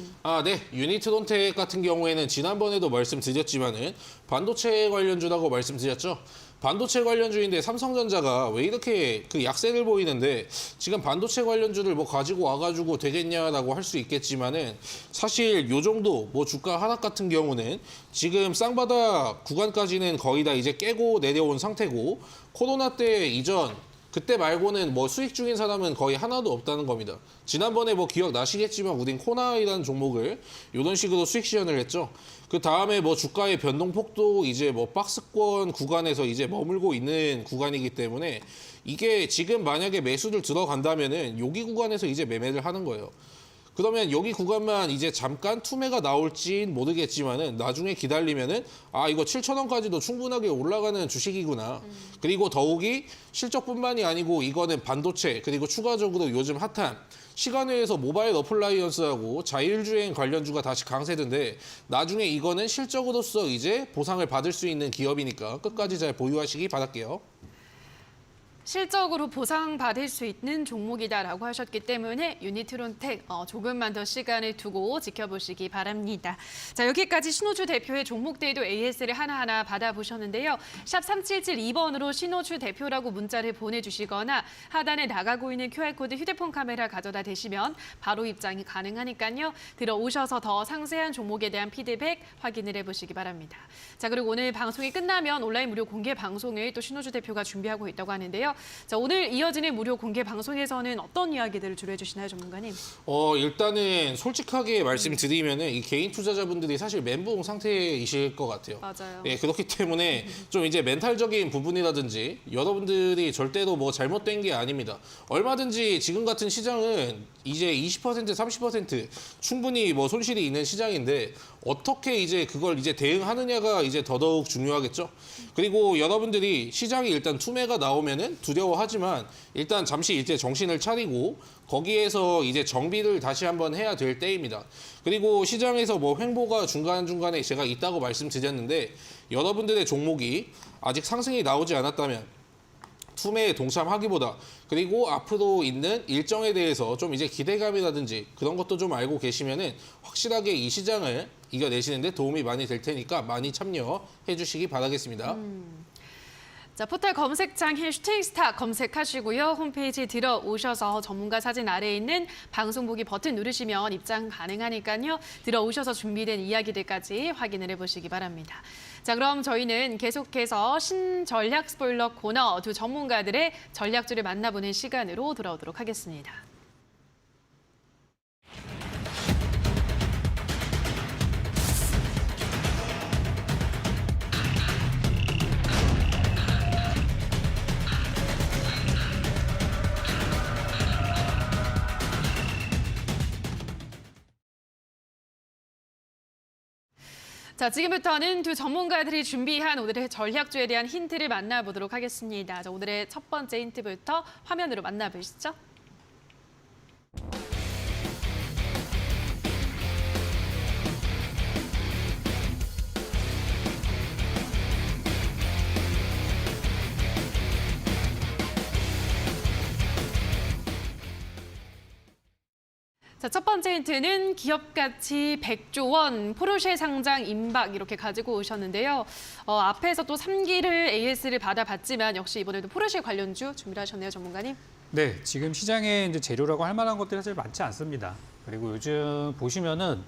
네. 유니트론텍 같은 경우에는 지난번에도 말씀드렸지만은 반도체 관련주라고 말씀드렸죠. 반도체 관련주인데 삼성전자가 왜 이렇게 그 약세를 보이는데 지금 반도체 관련주를 뭐 가지고 와가지고 되겠냐라고 할 수 있겠지만은 사실 요 정도 뭐 주가 하락 같은 경우는 지금 쌍바닥 구간까지는 거의 다 이제 깨고 내려온 상태고 코로나 때 이전 그때 말고는 뭐 수익 중인 사람은 거의 하나도 없다는 겁니다. 지난번에 뭐 기억나시겠지만 우린 코나이라는 종목을 이런 식으로 수익 시연을 했죠. 그 다음에 뭐 주가의 변동폭도 이제 뭐 박스권 구간에서 이제 머물고 있는 구간이기 때문에 이게 지금 만약에 매수를 들어간다면은 여기 구간에서 이제 매매를 하는 거예요. 그러면 여기 구간만 이제 잠깐 투매가 나올진 모르겠지만은 나중에 기다리면은 이거 7,000원까지도 충분하게 올라가는 주식이구나. 그리고 더욱이 실적뿐만이 아니고 이거는 반도체 그리고 추가적으로 요즘 핫한 시간외에서 모바일 어플라이언스하고 자율주행 관련주가 다시 강세던데 나중에 이거는 실적으로서 이제 보상을 받을 수 있는 기업이니까 끝까지 잘 보유하시기 바랄게요. 실적으로 보상받을 수 있는 종목이다라고 하셨기 때문에 유니트론텍 조금만 더 시간을 두고 지켜보시기 바랍니다. 자, 여기까지 신호주 대표의 종목들도 AS를 하나하나 받아보셨는데요. 샵 3772번으로 신호주 대표라고 문자를 보내주시거나 하단에 나가고 있는 QR코드 휴대폰 카메라 가져다 대시면 바로 입장이 가능하니까요. 들어오셔서 더 상세한 종목에 대한 피드백 확인을 해보시기 바랍니다. 자, 그리고 오늘 방송이 끝나면 온라인 무료 공개 방송을 또 신호주 대표가 준비하고 있다고 하는데요. 자, 오늘 이어지는 무료 공개 방송에서는 어떤 이야기들을 주로 해주시나요, 전문가님? 일단은 솔직하게 말씀드리면은 이 개인 투자자분들이 사실 멘붕 상태이실 것 같아요. 맞아요. 예, 그렇기 때문에 좀 이제 멘탈적인 부분이라든지 여러분들이 절대로 뭐 잘못된 게 아닙니다. 얼마든지 지금 같은 시장은 이제 20%, 30% 충분히 뭐 손실이 있는 시장인데 어떻게 이제 그걸 이제 대응하느냐가 이제 더더욱 중요하겠죠. 그리고 여러분들이 시장이 일단 투매가 나오면은 두려워하지만 일단 잠시 이제 정신을 차리고 거기에서 이제 정비를 다시 한번 해야 될 때입니다. 그리고 시장에서 뭐 횡보가 중간중간에 제가 있다고 말씀드렸는데 여러분들의 종목이 아직 상승이 나오지 않았다면 투매에 동참하기보다 그리고 앞으로 있는 일정에 대해서 좀 이제 기대감이라든지 그런 것도 좀 알고 계시면은 확실하게 이 시장을 이겨내시는데 도움이 많이 될 테니까 많이 참여해 주시기 바라겠습니다. 자, 포털 검색창에 슈팅스타 검색하시고요. 홈페이지 들어오셔서 전문가 사진 아래에 있는 방송 보기 버튼 누르시면 입장 가능하니까요. 들어오셔서 준비된 이야기들까지 확인을 해보시기 바랍니다. 자, 그럼 저희는 계속해서 신전략 스포일러 코너 두 전문가들의 전략주를 만나보는 시간으로 돌아오도록 하겠습니다. 자, 지금부터는 두 전문가들이 준비한 오늘의 전략주에 대한 힌트를 만나보도록 하겠습니다. 자, 오늘의 첫 번째 힌트부터 화면으로 만나보시죠. 자, 첫 번째 힌트는 기업 가치 100조 원, 포르쉐 상장 임박 이렇게 가지고 오셨는데요. 앞에서 또 3기를 AS를 받아봤지만 역시 이번에도 포르쉐 관련주 준비를 하셨네요, 전문가님. 네, 지금 시장에 이제 재료라고 할 만한 것들이 사실 많지 않습니다. 그리고 요즘 보시면은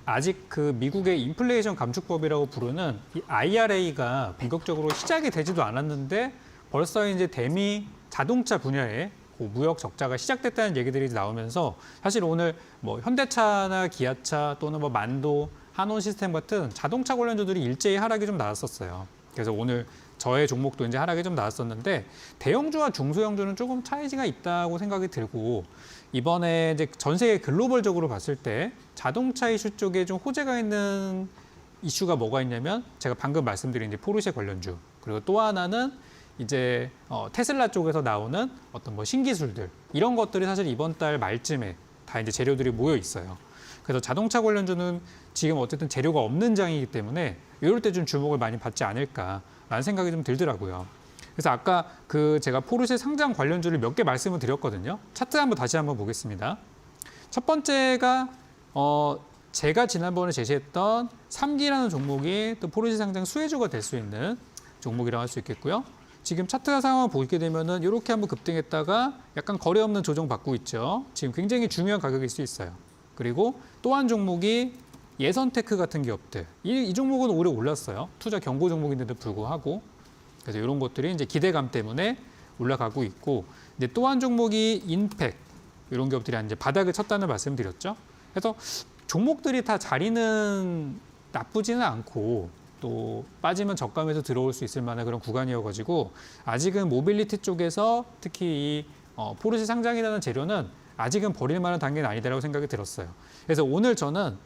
아직 그 미국의 인플레이션 감축법이라고 부르는 이 IRA가 본격적으로 시작이 되지도 않았는데 벌써 이제 대미 자동차 분야에 그 무역 적자가 시작됐다는 얘기들이 나오면서 사실 오늘 뭐 현대차나 기아차 또는 뭐 만도, 한온 시스템 같은 자동차 관련주들이 일제히 하락이 좀 나왔었어요. 그래서 오늘 저의 종목도 이제 하락이 좀 나왔었는데 대형주와 중소형주는 조금 차이가 있다고 생각이 들고 이번에 이제 전 세계 글로벌적으로 봤을 때 자동차 이슈 쪽에 좀 호재가 있는 이슈가 뭐가 있냐면 제가 방금 말씀드린 이제 포르쉐 관련주 그리고 또 하나는 이제 테슬라 쪽에서 나오는 어떤 뭐 신기술들 이런 것들이 사실 이번 달 말쯤에 다 이제 재료들이 모여 있어요. 그래서 자동차 관련주는 지금 어쨌든 재료가 없는 장이기 때문에 이럴 때 좀 주목을 많이 받지 않을까라는 생각이 좀 들더라고요. 그래서 아까 그 제가 포르쉐 상장 관련주를 몇 개 말씀을 드렸거든요. 차트 다시 한번 보겠습니다. 첫 번째가 제가 지난번에 제시했던 3기라는 종목이 또 포르쉐 상장 수혜주가 될 수 있는 종목이라고 할 수 있겠고요. 지금 차트 상황을 보게 되면은 이렇게 한번 급등했다가 약간 거래 없는 조정 받고 있죠. 지금 굉장히 중요한 가격일 수 있어요. 그리고 또 한 종목이 예선테크 같은 기업들. 이 종목은 오래 올랐어요. 투자 경고 종목인데도 불구하고. 그래서 이런 것들이 이제 기대감 때문에 올라가고 있고, 이제 또 한 종목이 인팩. 이런 기업들이 이제 바닥을 쳤다는 말씀드렸죠. 그래서 종목들이 다 자리는 나쁘지는 않고 또 빠지면 저감에서 들어올 수 있을 만한 그런 구간이어가지고 아직은 모빌리티 쪽에서 특히 이 포르쉐 상장이라는 재료는 아직은 버릴 만한 단계는 아니다라고 생각이 들었어요. 그래서 오늘 저는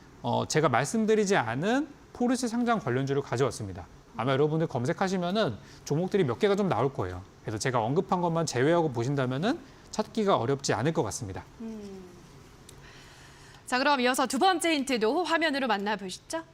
제가 말씀드리지 않은 포르쉐 상장 관련주를 가져왔습니다. 아마 여러분들 검색하시면은 종목들이 몇 개가 좀 나올 거예요. 그래서 제가 언급한 것만 제외하고 보신다면은 찾기가 어렵지 않을 것 같습니다. 자, 그럼 이어서 두 번째 힌트도 화면으로 만나보시죠.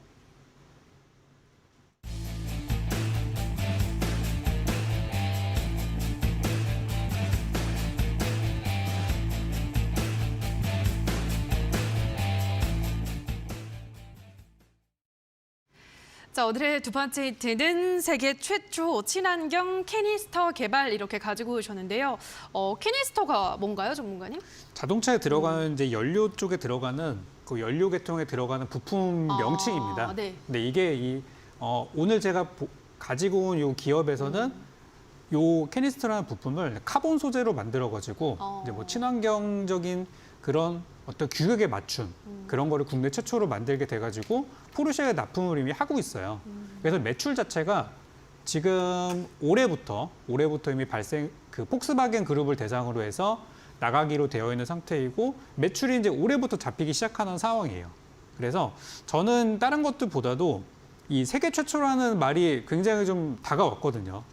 자, 오늘의 두 번째 힌트는 세계 최초 친환경 캐니스터 개발 이렇게 가지고 오셨는데요. 캐니스터가 뭔가요, 전문가님? 자동차에 들어가는 이제 연료 쪽에 들어가는 그 연료 계통에 들어가는 부품 명칭입니다. 네. 근데 이게 오늘 제가 가지고 온 이 기업에서는 요 캐니스터라는 부품을 카본 소재로 만들어가지고 이제 뭐 친환경적인 그런 어떤 규격에 맞춘 그런 거를 국내 최초로 만들게 돼가지고 포르쉐에 납품을 이미 하고 있어요. 그래서 매출 자체가 지금 올해부터 이미 그 폭스바겐 그룹을 대상으로 해서 나가기로 되어 있는 상태이고 매출이 이제 올해부터 잡히기 시작하는 상황이에요. 그래서 저는 다른 것들보다도 이 세계 최초라는 말이 굉장히 좀 다가왔거든요.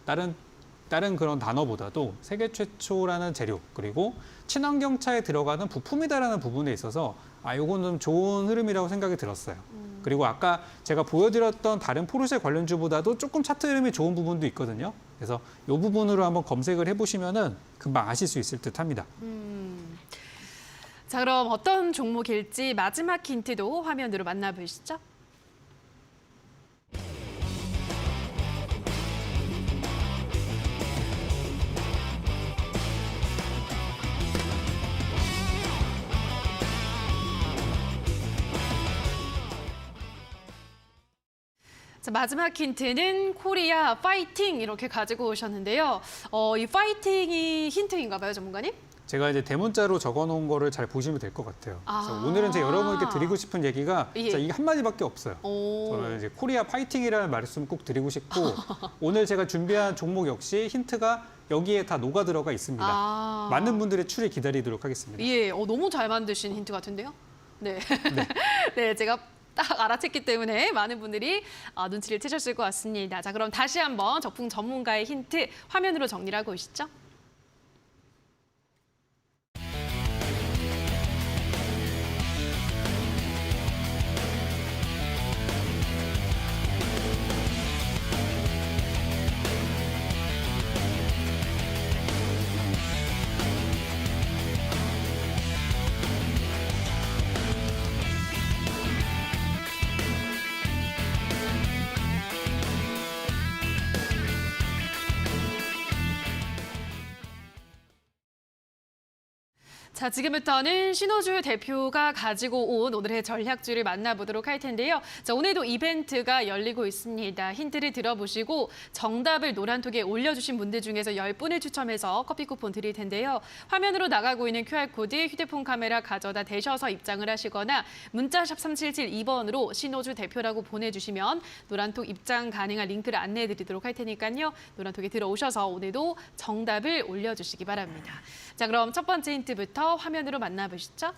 다른 그런 단어보다도 세계 최초라는 재료 그리고 친환경차에 들어가는 부품이다라는 부분에 있어서 이거는 좀 좋은 흐름이라고 생각이 들었어요. 그리고 아까 제가 보여드렸던 다른 포르쉐 관련주보다도 조금 차트 흐름이 좋은 부분도 있거든요. 그래서 이 부분으로 한번 검색을 해보시면은 금방 아실 수 있을 듯합니다. 자, 그럼 어떤 종목일지 마지막 힌트도 화면으로 만나보시죠. 자, 마지막 힌트는 코리아 파이팅 이렇게 가지고 오셨는데요. 이 파이팅이 힌트인가 봐요, 전문가님? 제가 이제 대문자로 적어놓은 거를 잘 보시면 될 것 같아요. 그래서 오늘은 제가 여러분께 드리고 싶은 얘기가 진짜 이게 한마디밖에 없어요. 저는 이제 코리아 파이팅이라는 말씀 꼭 드리고 싶고 오늘 제가 준비한 종목 역시 힌트가 여기에 다 녹아 들어가 있습니다. 많은 분들의 추리 기다리도록 하겠습니다. 예, 너무 잘 만드신 힌트 같은데요? 네. 네, 제가 딱 알아챘기 때문에 많은 분들이 눈치를 채셨을 것 같습니다. 자, 그럼 다시 한번 적풍 전문가의 힌트 화면으로 정리를 하고 오시죠. 자, 지금부터는 신호주 대표가 가지고 온 오늘의 전략주를 만나보도록 할 텐데요. 자, 오늘도 이벤트가 열리고 있습니다. 힌트를 들어보시고 정답을 노란톡에 올려주신 분들 중에서 10분을 추첨해서 커피 쿠폰 드릴 텐데요. 화면으로 나가고 있는 QR코드 휴대폰 카메라 가져다 대셔서 입장을 하시거나 문자샵 3772번으로 신호주 대표라고 보내주시면 노란톡 입장 가능한 링크를 안내해드리도록 할 테니까요. 노란톡에 들어오셔서 오늘도 정답을 올려주시기 바랍니다. 자, 그럼 첫 번째 힌트부터 화면으로 만나보시죠.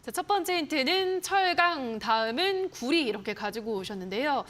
자, 첫 번째 힌트는 철강, 다음은 구리 이렇게 가지고 오셨는데요.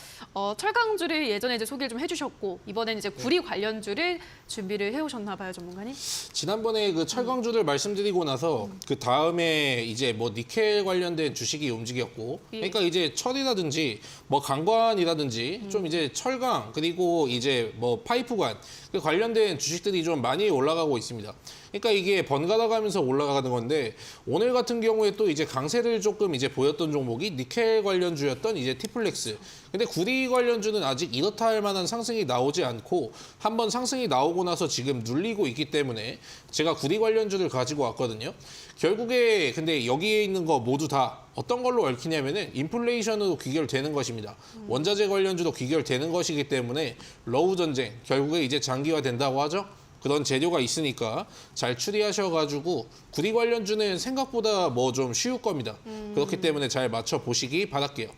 철강주를 예전에 이제 소개를 좀 해주셨고 이번엔 이제 구리 관련주를 준비를 해오셨나 봐요, 전문가님. 지난번에 그 철강주를 말씀드리고 나서 그 다음에 이제 뭐 니켈 관련된 주식이 움직였고, 예. 그러니까 이제 철이라든지 뭐 강관이라든지 좀 이제 철강 그리고 이제 뭐 파이프관 그 관련된 주식들이 좀 많이 올라가고 있습니다. 그러니까 이게 번갈아 가면서 올라가는 건데 오늘 같은 경우에 또 이제 강세를 조금 이제 보였던 종목이 니켈 관련주였던 이제 티플렉스. 근데 구리 관련주는 아직 이렇다 할 만한 상승이 나오지 않고 한번 상승이 나오고 나서 지금 눌리고 있기 때문에 제가 구리 관련주를 가지고 왔거든요. 결국에 근데 여기에 있는 거 모두 다 어떤 걸로 얽히냐면은 인플레이션으로 귀결되는 것입니다. 원자재 관련주도 귀결되는 것이기 때문에 러우 전쟁 결국에 이제 장기화된다고 하죠. 그런 재료가 있으니까 잘 추리하셔가지고 구리 관련주는 생각보다 뭐 좀 쉬울 겁니다. 그렇기 때문에 잘 맞춰보시기 바랄게요.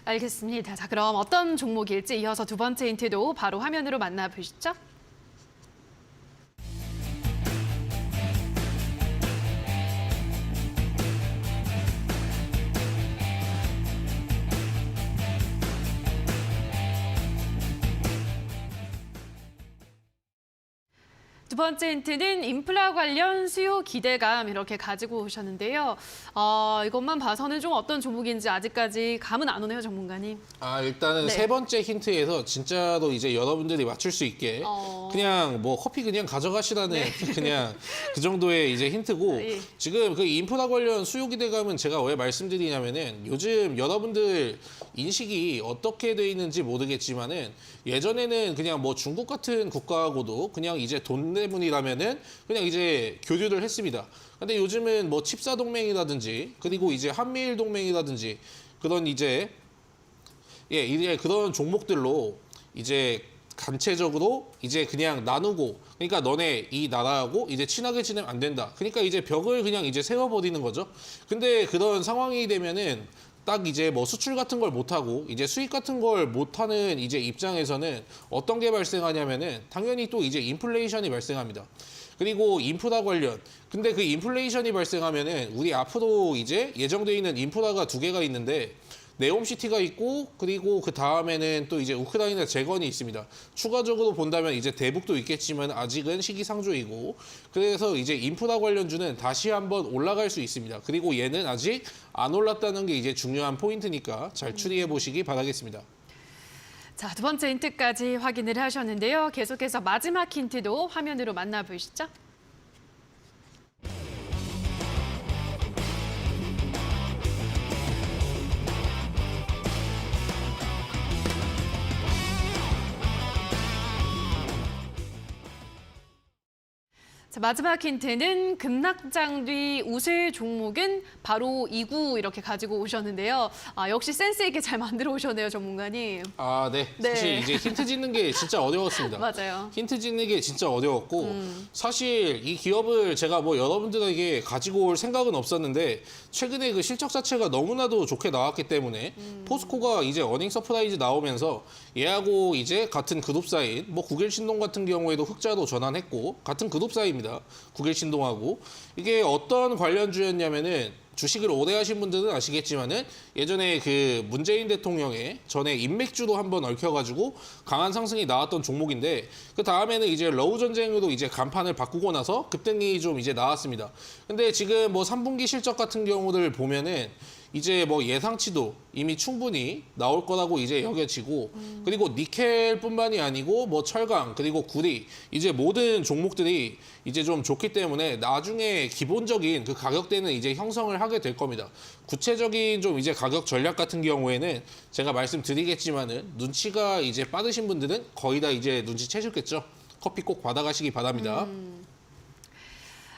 알겠습니다. 자, 그럼 어떤 종목일지 이어서 두 번째 힌트도 바로 화면으로 만나보시죠. 두 번째 힌트는 인프라 관련 수요 기대감 이렇게 가지고 오셨는데요. 이것만 봐서는 좀 어떤 종목인지 아직까지 감은 안 오네요, 전문가님. 일단은 네. 세 번째 힌트에서 진짜로 이제 여러분들이 맞출 수 있게 그냥 뭐 커피 그냥 가져가시라는 그냥 그 정도의 이제 힌트고 예. 지금 그 인프라 관련 수요 기대감은 제가 왜 말씀드리냐면은 요즘 여러분들 인식이 어떻게 돼 있는지 모르겠지만은 예전에는 그냥 뭐 중국 같은 국가하고도 그냥 이제 돈 때문이라면은 그냥 이제 교류를 했습니다. 근데 요즘은 뭐 칩사 동맹이라든지 그리고 이제 한미일 동맹이라든지 그런 이제 이제 그런 종목들로 이제 단체적으로 이제 그냥 나누고 그러니까 너네 이 나라하고 이제 친하게 지내면 안 된다. 그러니까 이제 벽을 그냥 이제 세워버리는 거죠. 근데 그런 상황이 되면은 딱 이제 뭐 수출 같은 걸 못하고 이제 수입 같은 걸 못하는 이제 입장에서는 어떤 게 발생하냐면은 당연히 또 이제 인플레이션이 발생합니다. 그리고 인프라 관련. 근데 그 인플레이션이 발생하면은 우리 앞으로 이제 예정돼 있는 인프라가 두 개가 있는데 네옴시티가 있고 그리고 그 다음에는 또 이제 우크라이나 재건이 있습니다. 추가적으로 본다면 이제 대북도 있겠지만 아직은 시기상조이고 그래서 이제 인프라 관련주는 다시 한번 올라갈 수 있습니다. 그리고 얘는 아직 안 올랐다는 게 이제 중요한 포인트니까 잘 추리해 보시기 바라겠습니다. 자, 두 번째 힌트까지 확인을 하셨는데요. 계속해서 마지막 힌트도 화면으로 만나보시죠. 자, 마지막 힌트는 급락장 뒤 웃을 종목은 바로 이구 이렇게 가지고 오셨는데요. 역시 센스 있게 잘 만들어 오셨네요, 전문가님. 네. 네. 사실 이제 힌트 짓는 게 진짜 어려웠습니다. 맞아요. 힌트 짓는 게 진짜 어려웠고 사실 이 기업을 제가 뭐 여러분들에게 가지고 올 생각은 없었는데 최근에 그 실적 자체가 너무나도 좋게 나왔기 때문에 포스코가 이제 어닝 서프라이즈 나오면서 얘하고 이제 같은 그룹사인 뭐 국일신동 같은 경우에도 흑자로 전환했고 같은 그룹사입니다. 국일신동하고 이게 어떤 관련주였냐면은 주식을 오래 하신 분들은 아시겠지만은 예전에 그 문재인 대통령의 전에 인맥주로 한번 얽혀가지고 강한 상승이 나왔던 종목인데 그 다음에는 이제 러우 전쟁으로 이제 간판을 바꾸고 나서 급등이 좀 이제 나왔습니다. 근데 지금 뭐 3분기 실적 같은 경우를 보면은 이제 뭐 예상치도 이미 충분히 나올 거라고 이제 여겨지고 그리고 니켈뿐만이 아니고 뭐 철강 그리고 구리 이제 모든 종목들이 이제 좀 좋기 때문에 나중에 기본적인 그 가격대는 이제 형성을 하게 될 겁니다. 구체적인 좀 이제 가격 전략 같은 경우에는 제가 말씀드리겠지만은 눈치가 이제 빠르신 분들은 거의 다 이제 눈치채셨겠죠. 커피 꼭 받아가시기 바랍니다.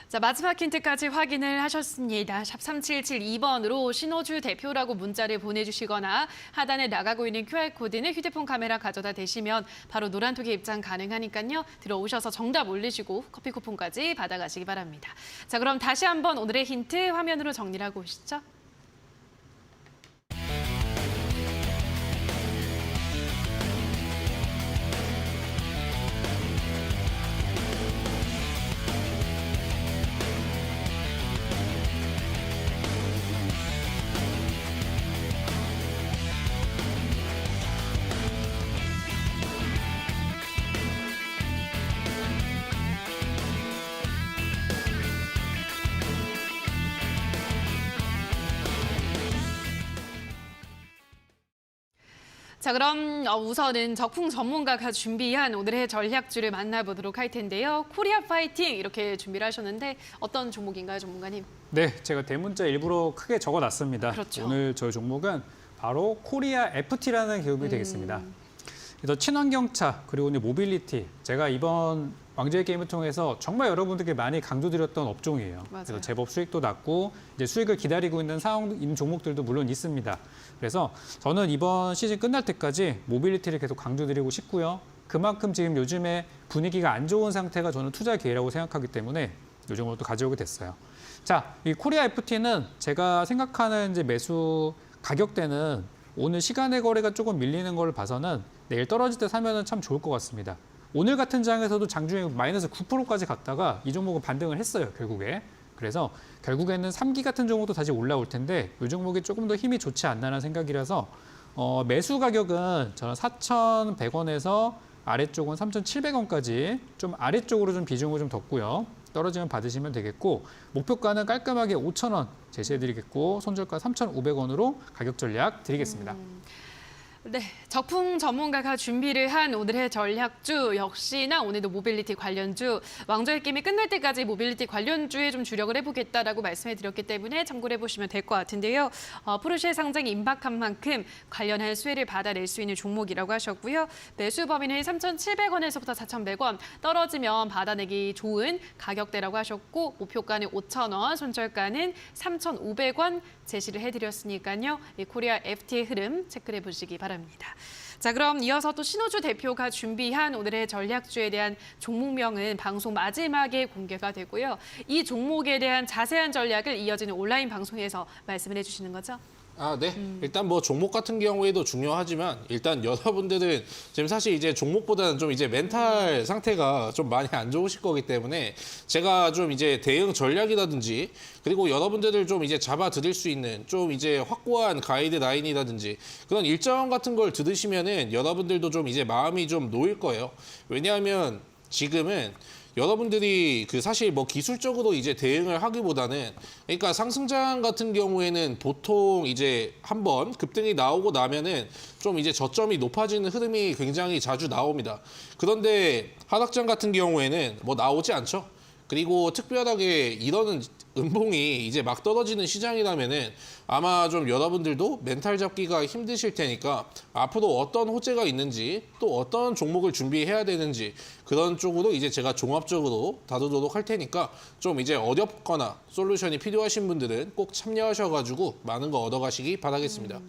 자, 마지막 힌트까지 확인을 하셨습니다. 샵 3772번으로 신호주 대표라고 문자를 보내주시거나 하단에 나가고 있는 QR코드는 휴대폰 카메라 가져다 대시면 바로 노란톡에 입장 가능하니까요. 들어오셔서 정답 올리시고 커피 쿠폰까지 받아가시기 바랍니다. 자, 그럼 다시 한번 오늘의 힌트 화면으로 정리를 하고 오시죠. 자, 그럼 우선은 적풍 전문가가 준비한 오늘의 전략주를 만나보도록 할 텐데요. 코리아 파이팅 이렇게 준비를 하셨는데 어떤 종목인가요, 전문가님? 네, 제가 대문자 일부러 크게 적어놨습니다. 그렇죠. 오늘 저희 종목은 바로 코리아 FT라는 기업이 되겠습니다. 그래서 친환경차 그리고 오늘 모빌리티 제가 이번 왕좌의 게임을 통해서 정말 여러분들께 많이 강조드렸던 업종이에요. 맞아요. 그래서 제법 수익도 났고 이제 수익을 기다리고 있는 상황인 종목들도 물론 있습니다. 그래서 저는 이번 시즌 끝날 때까지 모빌리티를 계속 강조드리고 싶고요. 그만큼 지금 요즘에 분위기가 안 좋은 상태가 저는 투자 기회라고 생각하기 때문에 이 종목도 가져오게 됐어요. 자, 이 코리아 FT는 제가 생각하는 이제 매수 가격대는 오늘 시간의 거래가 조금 밀리는 걸 봐서는 내일 떨어질 때 사면은 참 좋을 것 같습니다. 오늘 같은 장에서도 장중에 마이너스 9%까지 갔다가 이 종목은 반등을 했어요, 결국에. 그래서 결국에는 3기 같은 종목도 다시 올라올 텐데 이 종목이 조금 더 힘이 좋지 않나라는 생각이라서 매수 가격은 저는 4,100원에서 아래쪽은 3,700원까지 좀 아래쪽으로 좀 비중을 좀 뒀고요. 떨어지면 받으시면 되겠고 목표가는 깔끔하게 5,000원 제시해드리겠고 손절가 3,500원으로 가격 전략 드리겠습니다. 네, 적풍 전문가가 준비를 한 오늘의 전략주 역시나 오늘도 모빌리티 관련주 왕좌의 게임이 끝날 때까지 모빌리티 관련주에 좀 주력을 해보겠다라고 말씀해 드렸기 때문에 참고를 해보시면 될 것 같은데요. 포르쉐 상장이 임박한 만큼 관련한 수혜를 받아낼 수 있는 종목이라고 하셨고요. 매수 범위는 3,700원에서부터 4,100원 떨어지면 받아내기 좋은 가격대라고 하셨고 목표가는 5,000원, 손절가는 3,500원 제시를 해드렸으니까요. 이 코리아 FT의 흐름 체크해 보시기 바랍니다. 자, 그럼 이어서 또 신호주 대표가 준비한 오늘의 전략주에 대한 종목명은 방송 마지막에 공개가 되고요. 이 종목에 대한 자세한 전략을 이어지는 온라인 방송에서 말씀을 해주시는 거죠? 아, 네. 일단 뭐 종목 같은 경우에도 중요하지만 일단 여러분들은 지금 사실 이제 종목보다는 좀 이제 멘탈 상태가 좀 많이 안 좋으실 거기 때문에 제가 좀 이제 대응 전략이라든지 그리고 여러분들을 좀 이제 잡아드릴 수 있는 좀 이제 확고한 가이드라인이라든지 그런 일정 같은 걸 들으시면은 여러분들도 좀 이제 마음이 좀 놓일 거예요. 왜냐하면 지금은 여러분들이 그 사실 뭐 기술적으로 이제 대응을 하기보다는 그러니까 상승장 같은 경우에는 보통 이제 한번 급등이 나오고 나면은 좀 이제 저점이 높아지는 흐름이 굉장히 자주 나옵니다. 그런데 하락장 같은 경우에는 뭐 나오지 않죠. 그리고 특별하게 이러는 음봉이 이제 막 떨어지는 시장이라면은 아마 좀 여러분들도 멘탈 잡기가 힘드실 테니까 앞으로 어떤 호재가 있는지 또 어떤 종목을 준비해야 되는지 그런 쪽으로 이제 제가 종합적으로 다루도록 할 테니까 좀 이제 어렵거나 솔루션이 필요하신 분들은 꼭 참여하셔가지고 많은 거 얻어가시기 바라겠습니다.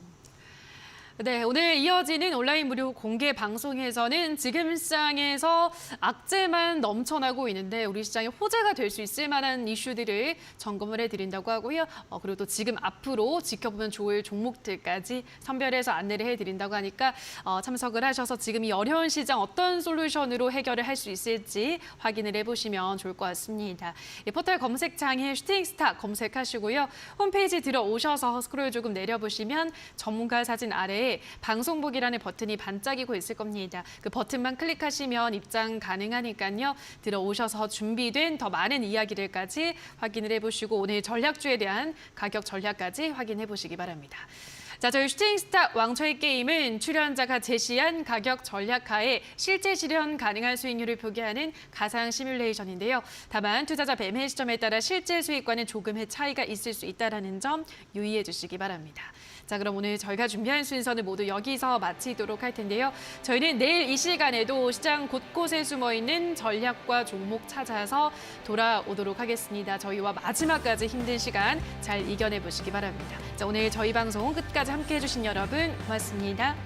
네, 오늘 이어지는 온라인 무료 공개 방송에서는 지금 시장에서 악재만 넘쳐나고 있는데 우리 시장에 호재가 될 수 있을 만한 이슈들을 점검을 해드린다고 하고요. 그리고 또 지금 앞으로 지켜보면 좋을 종목들까지 선별해서 안내를 해드린다고 하니까 참석을 하셔서 지금 이 어려운 시장 어떤 솔루션으로 해결을 할 수 있을지 확인을 해보시면 좋을 것 같습니다. 이 포털 검색창에 슈팅스타 검색하시고요. 홈페이지 들어오셔서 스크롤 조금 내려보시면 전문가 사진 아래에 아래에 방송국이라는 버튼이 반짝이고 있을 겁니다. 그 버튼만 클릭하시면 입장 가능하니까요. 들어오셔서 준비된 더 많은 이야기들까지 확인을 해보시고 오늘 전략주에 대한 가격 전략까지 확인해 보시기 바랍니다. 자, 저희 슈팅스타 왕좌의 게임은 출연자가 제시한 가격 전략하에 실제 실현 가능한 수익률을 표기하는 가상 시뮬레이션인데요. 다만 투자자 매매 시점에 따라 실제 수익과는 조금의 차이가 있을 수 있다는 점 유의해 주시기 바랍니다. 자, 그럼 오늘 저희가 준비한 순서는 모두 여기서 마치도록 할 텐데요. 저희는 내일 이 시간에도 시장 곳곳에 숨어있는 전략과 종목 찾아서 돌아오도록 하겠습니다. 저희와 마지막까지 힘든 시간 잘 이겨내 보시기 바랍니다. 자, 오늘 저희 방송 끝까지 함께해 주신 여러분 고맙습니다.